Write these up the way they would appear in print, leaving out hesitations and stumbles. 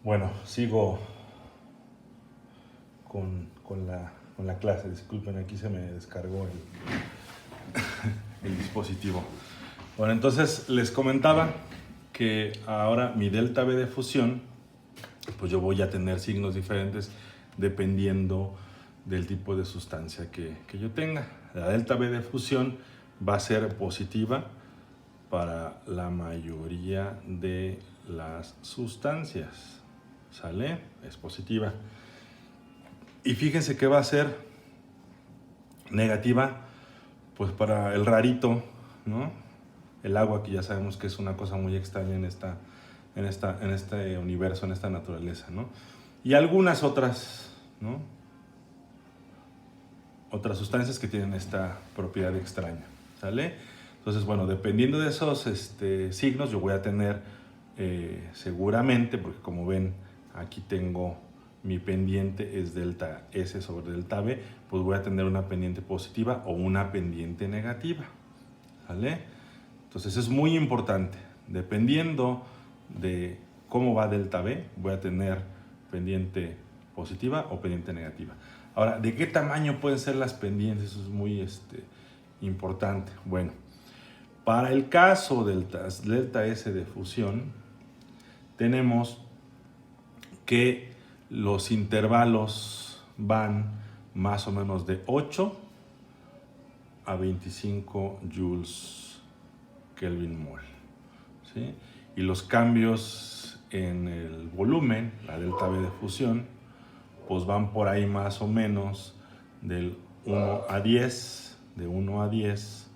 Bueno, sigo con la clase. Disculpen, aquí se me descargó el dispositivo. Bueno, entonces les comentaba que ahora mi delta V de fusión, pues yo voy a tener signos diferentes dependiendo del tipo de sustancia que yo tenga. La delta V de fusión va a ser positiva para la mayoría de las sustancias. ¿Sale? Es positiva. Y fíjense que va a ser negativa, pues para el rarito, ¿no? El agua, que ya sabemos que es una cosa muy extraña en este universo, en esta naturaleza, ¿no? Y algunas otras, ¿no? Otras sustancias que tienen esta propiedad extraña, ¿sale? Entonces, bueno, dependiendo de esos signos, yo voy a tener seguramente, porque como ven, aquí tengo mi pendiente es delta S sobre delta V, pues voy a tener una pendiente positiva o una pendiente negativa, ¿vale? Entonces es muy importante, dependiendo de cómo va delta V, voy a tener pendiente positiva o pendiente negativa. Ahora, ¿de qué tamaño pueden ser las pendientes? Eso es muy importante. Bueno, para el caso del delta S de fusión, tenemos que los intervalos van más o menos de 8 a 25 joules Kelvin mol, ¿sí? Y los cambios en el volumen, la delta V de fusión, pues van por ahí más o menos del 1 a 10, de 1 a 10,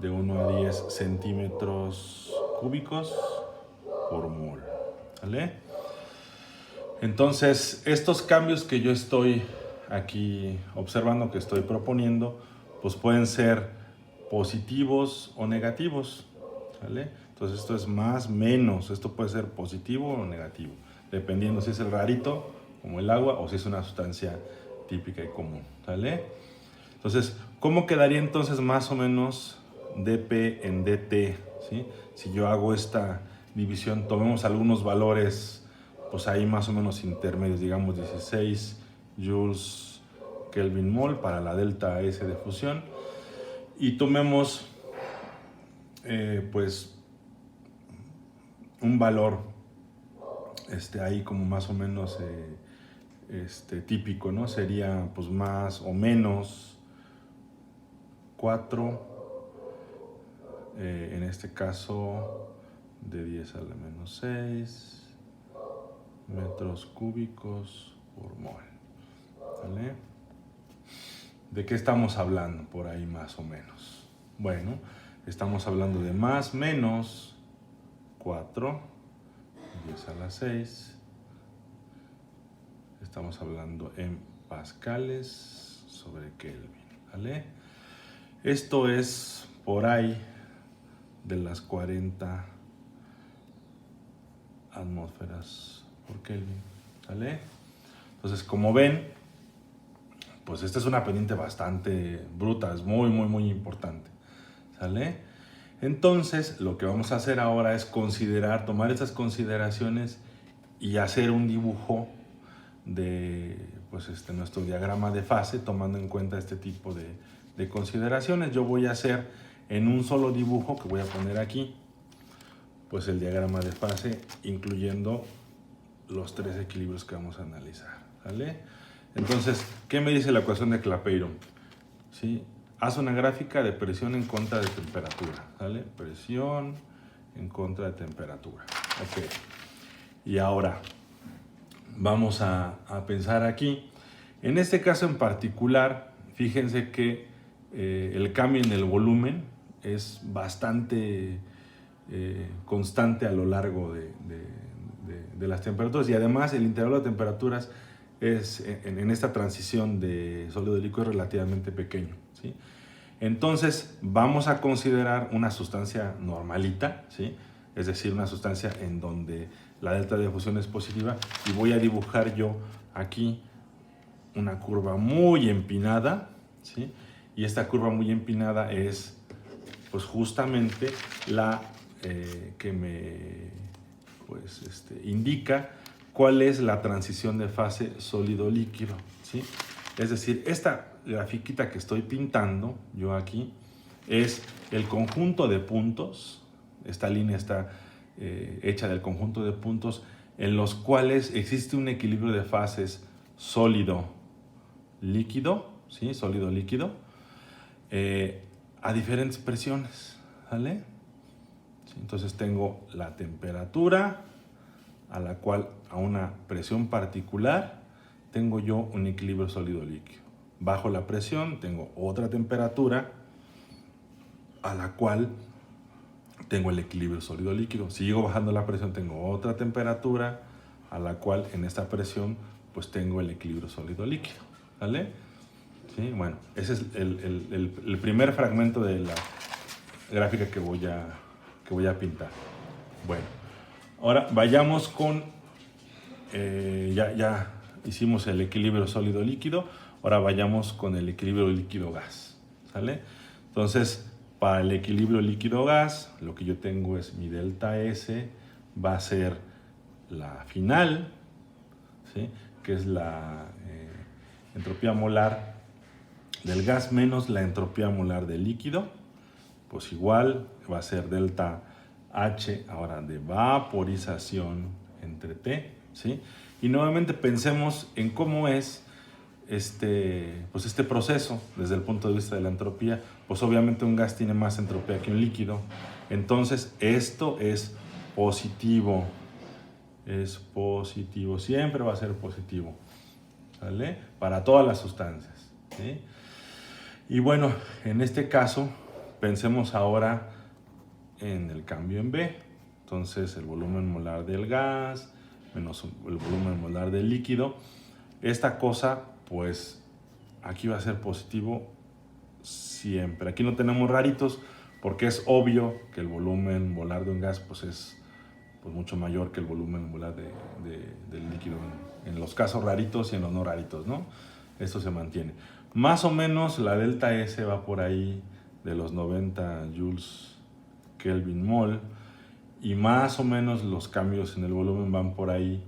de 1 a 10 centímetros cúbicos por mol, ¿vale? Entonces, estos cambios que yo estoy aquí observando, que estoy proponiendo, pues pueden ser positivos o negativos, ¿vale? Entonces esto es más, menos, esto puede ser positivo o negativo, dependiendo si es el rarito, como el agua, o si es una sustancia típica y común, ¿vale? Entonces, ¿cómo quedaría entonces más o menos dP en dt? ¿Sí? Si yo hago esta división, tomemos algunos valores, pues ahí más o menos intermedios, digamos 16 joules Kelvin mol para la delta S de fusión, y tomemos pues un valor ahí como más o menos típico, ¿no? Sería pues más o menos 4, en este caso de 10 a la menos 6 metros cúbicos por mol, ¿vale? ¿De qué estamos hablando por ahí más o menos? Bueno, estamos hablando de más menos 4, 10 a la 6. Estamos hablando en pascales sobre Kelvin, ¿vale? Esto es por ahí de las 40 atmósferas por Kelvin, ¿vale? Entonces, como ven, pues esta es una pendiente bastante bruta, es muy, muy, muy importante, ¿sale? Entonces, lo que vamos a hacer ahora es tomar estas consideraciones y hacer un dibujo de pues nuestro diagrama de fase, tomando en cuenta este tipo de consideraciones. Yo voy a hacer en un solo dibujo que voy a poner aquí, pues el diagrama de fase, incluyendo los 3 equilibrios que vamos a analizar, ¿vale? Entonces, ¿qué me dice la ecuación de Clapeyron? ¿Sí? Haz una gráfica de presión en contra de temperatura, ¿vale? Presión en contra de temperatura. Ok. Y ahora vamos a pensar aquí. En este caso en particular, fíjense que el cambio en el volumen es bastante constante a lo largo de las temperaturas, y además el intervalo de temperaturas es en esta transición de sólido a líquido relativamente pequeño, ¿sí? Entonces vamos a considerar una sustancia normalita, ¿sí? Es decir, una sustancia en donde la delta de fusión es positiva, y voy a dibujar yo aquí una curva muy empinada, ¿sí? Y esta curva muy empinada es pues justamente la que me pues indica cuál es la transición de fase sólido-líquido, ¿sí? Es decir, esta grafiquita que estoy pintando yo aquí es el conjunto de puntos. Esta línea está hecha del conjunto de puntos en los cuales existe un equilibrio de fases sólido-líquido, ¿sí? Sólido-líquido, a diferentes presiones, ¿vale? ¿Sí? Entonces tengo la temperatura a la cual a una presión particular tengo yo un equilibrio sólido-líquido. Bajo la presión tengo otra temperatura a la cual tengo el equilibrio sólido-líquido. Si sigo bajando la presión tengo otra temperatura a la cual en esta presión pues tengo el equilibrio sólido-líquido, ¿vale? ¿Sí? Bueno, ese es el primer fragmento de la gráfica que voy a pintar. Bueno, ahora vayamos con, ya hicimos el equilibrio sólido-líquido, ahora vayamos con el equilibrio líquido-gas, ¿sale? Entonces, para el equilibrio líquido-gas, lo que yo tengo es mi delta S, va a ser la final, ¿sí? Que es la entropía molar del gas menos la entropía molar del líquido, pues igual va a ser delta H ahora de vaporización entre T, ¿sí? Y nuevamente pensemos en cómo es este proceso desde el punto de vista de la entropía. Pues obviamente un gas tiene más entropía que un líquido, entonces esto es positivo, siempre va a ser positivo, ¿vale? Para todas las sustancias, ¿sí? Y bueno, en este caso pensemos ahora en el cambio en B. Entonces el volumen molar del gas menos el volumen molar del líquido. Esta cosa, pues aquí va a ser positivo siempre. Aquí no tenemos raritos porque es obvio que el volumen molar de un gas pues es pues, mucho mayor que el volumen molar del líquido en los casos raritos y en los no raritos, ¿no? Esto se mantiene. Más o menos la delta S va por ahí de los 90 joules Kelvin mol, y más o menos los cambios en el volumen van por ahí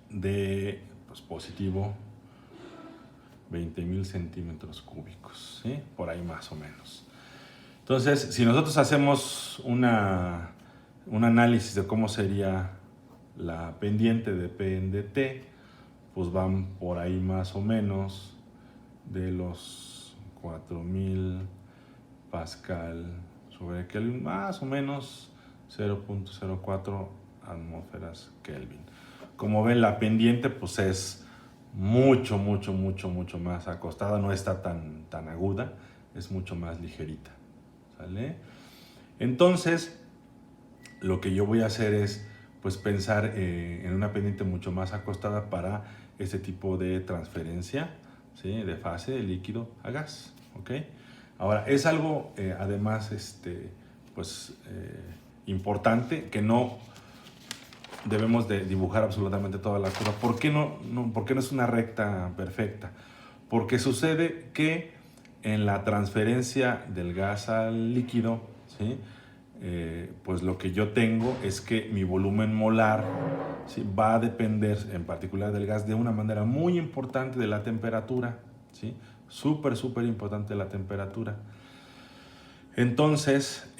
de pues, positivo 20.000 centímetros cúbicos, ¿sí? Por ahí más o menos. Entonces, si nosotros hacemos un análisis de cómo sería la pendiente de P en dt, pues van por ahí más o menos de los 4.000 pascal sobre Kelvin, más o menos 0.04 atmósferas Kelvin. Como ven, la pendiente pues es mucho más acostada, no está tan aguda, es mucho más ligerita, ¿sale? Entonces, lo que yo voy a hacer es pues pensar en una pendiente mucho más acostada para este tipo de transferencia, ¿sí? De fase de líquido a gas, ¿ok? Ahora, es algo además importante que no debemos de dibujar absolutamente toda la curva. ¿Por qué no es una recta perfecta? Porque sucede que en la transferencia del gas al líquido, ¿sí? Pues lo que yo tengo es que mi volumen molar, ¿sí? Va a depender en particular del gas de una manera muy importante de la temperatura, ¿sí? Súper importante la temperatura. Entonces,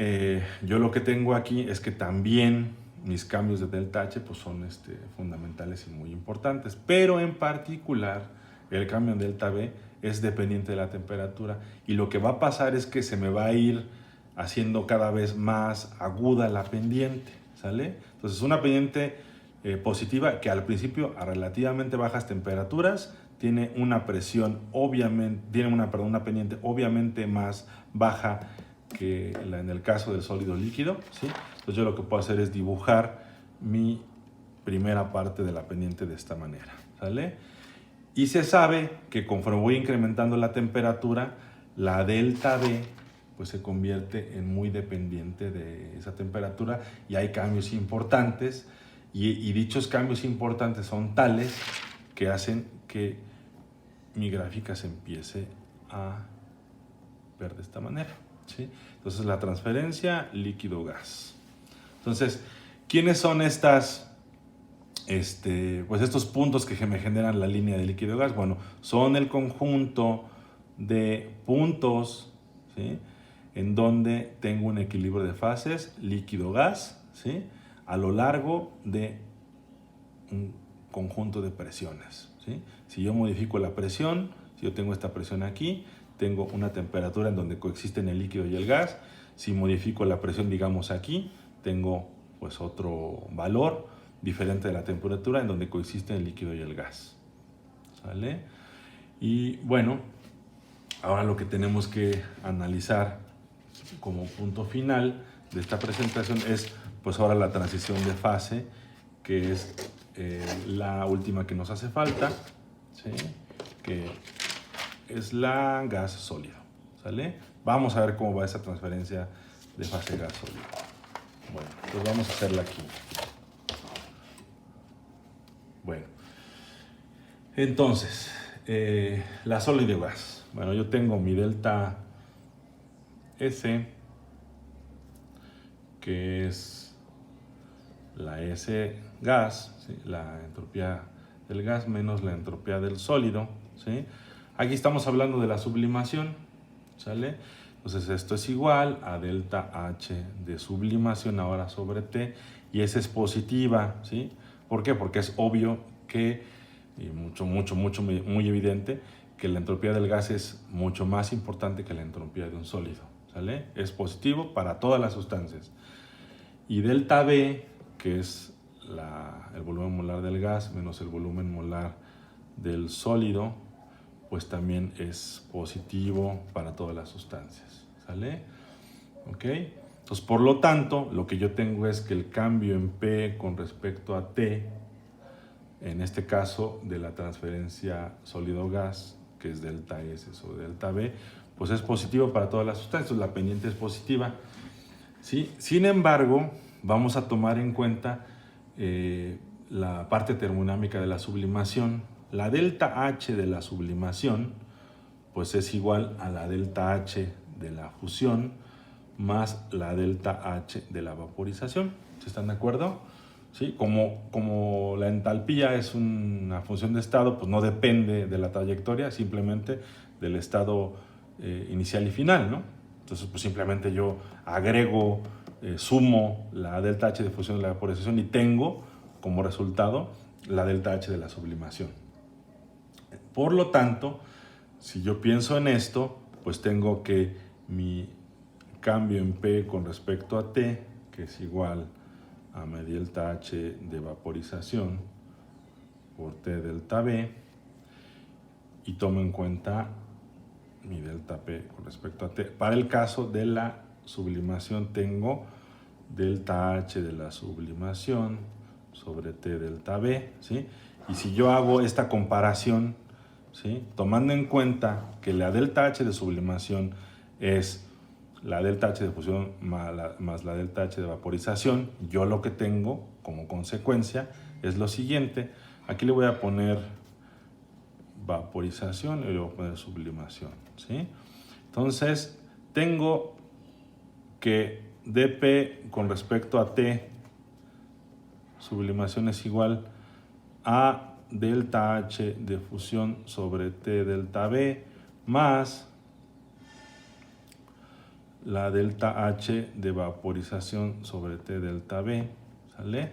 yo lo que tengo aquí es que también mis cambios de delta H pues son fundamentales y muy importantes, pero en particular el cambio en delta B es dependiente de la temperatura, y lo que va a pasar es que se me va a ir haciendo cada vez más aguda la pendiente, ¿sale? Entonces una pendiente positiva que al principio a relativamente bajas temperaturas tiene una presión obviamente, una pendiente obviamente más baja que en el caso del sólido líquido, ¿sí? Entonces yo lo que puedo hacer es dibujar mi primera parte de la pendiente de esta manera, ¿sale? Y se sabe que conforme voy incrementando la temperatura, la delta B pues se convierte en muy dependiente de esa temperatura, y hay cambios importantes, y dichos cambios importantes son tales que hacen que mi gráfica se empiece a ver de esta manera, ¿sí? Entonces la transferencia líquido-gas. Entonces, ¿Quiénes son pues estos puntos que me generan la línea de líquido-gas? Bueno, son el conjunto de puntos, ¿sí?, en donde tengo un equilibrio de fases líquido-gas, ¿sí?, a lo largo de un conjunto de presiones, ¿sí? Si yo modifico la presión, si yo tengo esta presión aquí, tengo una temperatura en donde coexisten el líquido y el gas. Si modifico la presión, digamos aquí, tengo pues otro valor diferente de la temperatura en donde coexisten el líquido y el gas. ¿Sale? Y bueno, ahora lo que tenemos que analizar como punto final de esta presentación es pues ahora la transición de fase, que es la última que nos hace falta, ¿sí?, que es la gas sólido. ¿Sale? Vamos a ver cómo va esa transferencia de fase gas sólido. Bueno, pues vamos a hacerla aquí. Bueno, entonces, la sólido gas. Bueno, yo tengo mi delta S, que es la S gas, ¿sí?, la entropía del gas menos la entropía del sólido, ¿sí? Aquí estamos hablando de la sublimación, ¿sale? Entonces esto es igual a delta H de sublimación ahora sobre T, y esa es positiva, ¿sí? ¿Por qué? Porque es obvio que, y muy evidente, que la entropía del gas es mucho más importante que la entropía de un sólido, ¿sale? Es positivo para todas las sustancias. Y delta B, que es el volumen molar del gas menos el volumen molar del sólido, pues también es positivo para todas las sustancias, ¿sale? ¿Ok? Entonces, por lo tanto, lo que yo tengo es que el cambio en P con respecto a T, en este caso de la transferencia sólido-gas, que es delta S sobre delta B, pues es positivo para todas las sustancias, la pendiente es positiva, ¿sí? Sin embargo, vamos a tomar en cuenta la parte termodinámica de la sublimación. La delta H de la sublimación pues es igual a la delta H de la fusión más la delta H de la vaporización. ¿Sí están de acuerdo? ¿Sí? Como la entalpía es una función de estado, pues no depende de la trayectoria, simplemente del estado inicial y final, ¿no? Entonces, pues simplemente yo agrego, sumo la delta H de fusión y la vaporización y tengo como resultado la delta H de la sublimación. Por lo tanto, si yo pienso en esto, pues tengo que mi cambio en P con respecto a T, que es igual a mi delta H de vaporización por T delta B, y tomo en cuenta mi delta P con respecto a T. Para el caso de la sublimación tengo delta H de la sublimación sobre T delta B, ¿sí? Y si yo hago esta comparación, ¿sí?, tomando en cuenta que la delta H de sublimación es la delta H de fusión más la delta H de vaporización, yo lo que tengo como consecuencia es lo siguiente. Aquí le voy a poner vaporización y le voy a poner sublimación, ¿sí? Entonces, tengo que dP con respecto a T sublimación es igual a delta H de fusión sobre T delta B más la delta H de vaporización sobre T delta B, ¿sale?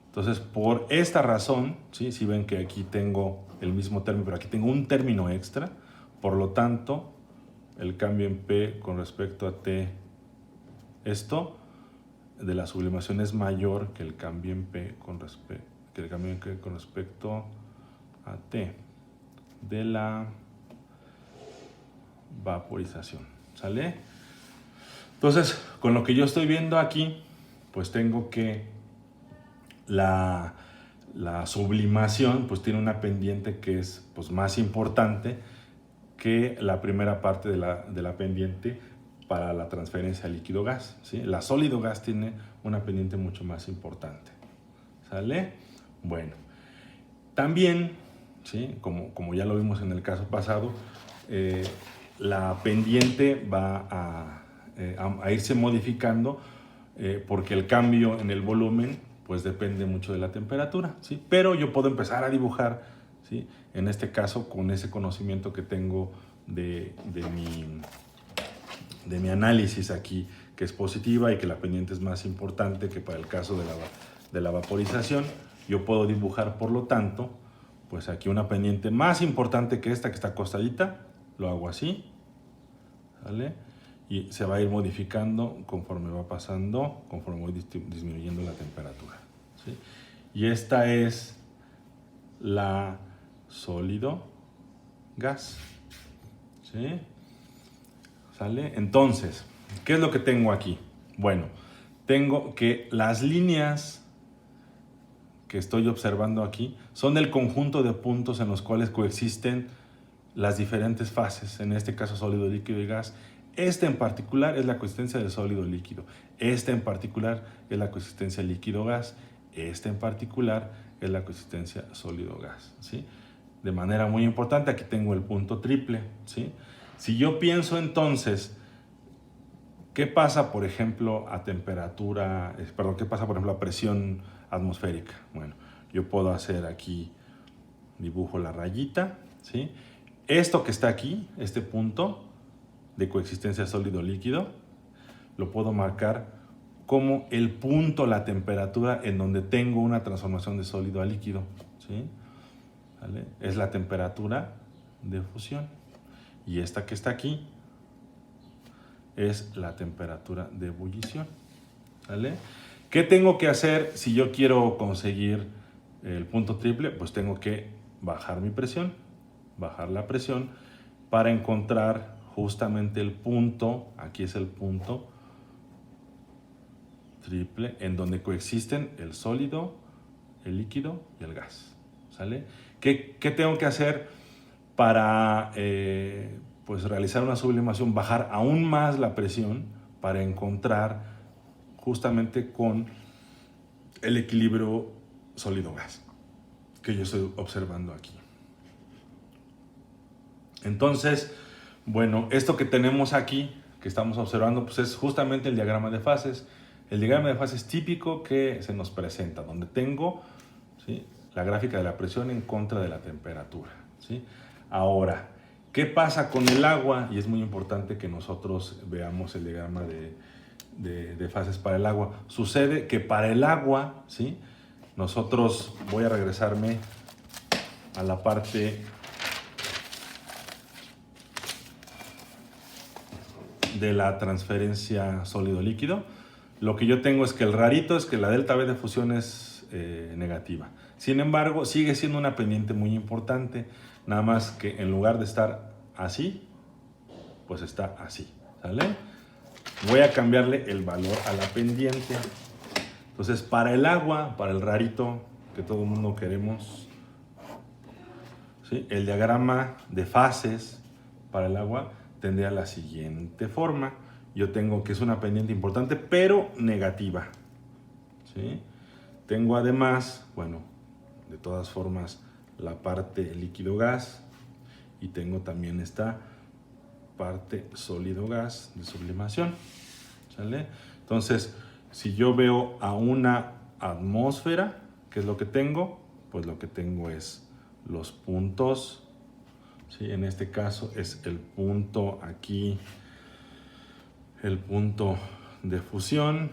Entonces, por esta razón, ¿sí?, si ven que aquí tengo el mismo término, pero aquí tengo un término extra, por lo tanto, el cambio en P con respecto a T, esto de la sublimación es mayor que el cambio en P con respecto a T de la vaporización, ¿sale? Entonces, con lo que yo estoy viendo aquí, pues tengo que la sublimación pues tiene una pendiente que es pues más importante que la primera parte de la pendiente para la transferencia líquido-gas, ¿sí? La sólido-gas tiene una pendiente mucho más importante, ¿sale? Bueno, también, ¿sí?, como ya lo vimos en el caso pasado, la pendiente va a irse modificando porque el cambio en el volumen pues depende mucho de la temperatura, ¿sí? Pero yo puedo empezar a dibujar, ¿sí? En este caso con ese conocimiento que tengo de mi análisis aquí, que es positiva y que la pendiente es más importante que para el caso de la vaporización. Yo puedo dibujar, por lo tanto, pues aquí una pendiente más importante que esta que está acostadita, lo hago así, ¿vale? Y se va a ir modificando conforme va pasando, conforme voy disminuyendo la temperatura, ¿sí? Y esta es la sólido gas, ¿sí? ¿Sale? Entonces, ¿qué es lo que tengo aquí? Bueno, tengo que las líneas que estoy observando aquí son el conjunto de puntos en los cuales coexisten las diferentes fases, en este caso sólido, líquido y gas. Esta en particular es la coexistencia del sólido líquido. Esta en particular es la coexistencia líquido-gas. Esta en particular es la coexistencia sólido-gas, ¿sí? De manera muy importante, aquí tengo el punto triple, ¿sí? Si yo pienso entonces, ¿qué pasa, por ejemplo, a temperatura, qué pasa, por ejemplo, a presión atmosférica? Bueno, yo puedo hacer aquí, dibujo la rayita, ¿sí? Esto que está aquí, este punto de coexistencia sólido-líquido, lo puedo marcar como el punto, la temperatura en donde tengo una transformación de sólido a líquido, ¿sí? ¿Vale? Es la temperatura de fusión. Y esta que está aquí es la temperatura de ebullición, ¿vale? ¿Qué tengo que hacer si yo quiero conseguir el punto triple? Pues tengo que bajar mi presión, bajar la presión para encontrar justamente el punto, aquí es el punto triple, en donde coexisten el sólido, el líquido y el gas, ¿sale? ¿Qué tengo que hacer para pues realizar una sublimación? Bajar aún más la presión para encontrar justamente con el equilibrio sólido-gas que yo estoy observando aquí. Entonces, bueno, esto que tenemos aquí, que estamos observando, pues es justamente el diagrama de fases. El diagrama de fases típico que se nos presenta, donde tengo, ¿sí?, la gráfica de la presión en contra de la temperatura, ¿sí? Ahora, ¿qué pasa con el agua? Y es muy importante que nosotros veamos el diagrama de fases para el agua. Sucede que para el agua, ¿sí?, nosotros, voy a regresarme a la parte de la transferencia sólido-líquido. Lo que yo tengo es que el rarito es que la delta V de fusión es negativa. Sin embargo, sigue siendo una pendiente muy importante, nada más que en lugar de estar así, pues está así, ¿sale? Voy a cambiarle el valor a la pendiente. Entonces, para el agua, para el rarito que todo el mundo queremos, ¿sí?, el diagrama de fases para el agua tendría la siguiente forma. Yo tengo que es una pendiente importante, pero negativa, ¿sí? Tengo además, bueno, de todas formas, la parte líquido-gas, y tengo también esta parte sólido-gas de sublimación, ¿sale? Entonces, si yo veo a una atmósfera, ¿qué es lo que tengo? Pues lo que tengo es los puntos, ¿sí? En este caso es el punto aquí, el punto de fusión,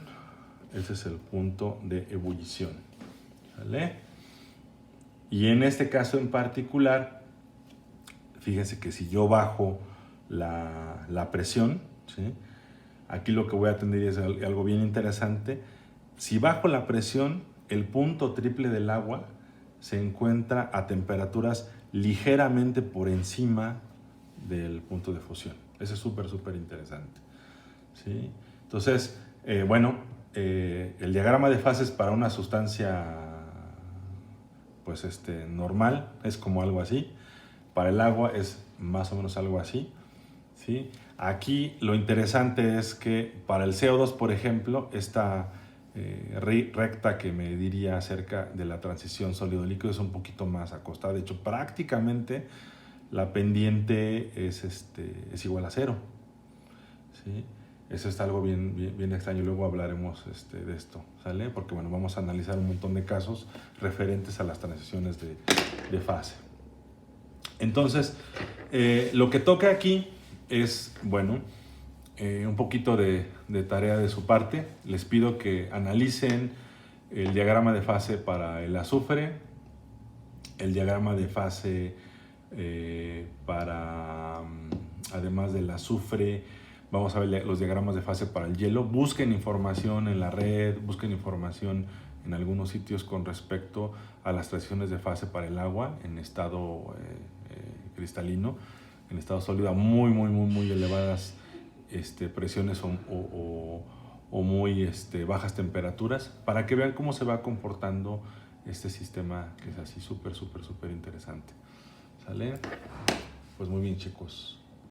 ese es el punto de ebullición, ¿vale? Y en este caso en particular, fíjense que si yo bajo la presión, ¿sí?, aquí lo que voy a tener es algo bien interesante. Si bajo la presión, el punto triple del agua se encuentra a temperaturas ligeramente por encima del punto de fusión. Eso es súper, súper interesante, ¿sí? Entonces, el diagrama de fases para una sustancia pues normal es como algo así. Para el agua es más o menos algo así, ¿sí? Aquí lo interesante es que para el CO2, por ejemplo, esta recta que me diría acerca de la transición sólido-líquido es un poquito más acostada. De hecho, prácticamente la pendiente es igual a cero, ¿sí? Eso está algo bien extraño. Luego hablaremos de esto, ¿sale? Porque bueno, vamos a analizar un montón de casos referentes a las transiciones de fase. Entonces, lo que toca aquí es, bueno, un poquito de tarea de su parte. Les pido que analicen el diagrama de fase para el azufre, el diagrama de fase para, además del azufre, vamos a ver los diagramas de fase para el hielo. Busquen información en la red, busquen información en algunos sitios con respecto a las transiciones de fase para el agua en estado cristalino, en estado sólido, a muy elevadas presiones o muy bajas temperaturas, para que vean cómo se va comportando este sistema, que es así súper interesante. ¿Sale? Pues muy bien, chicos.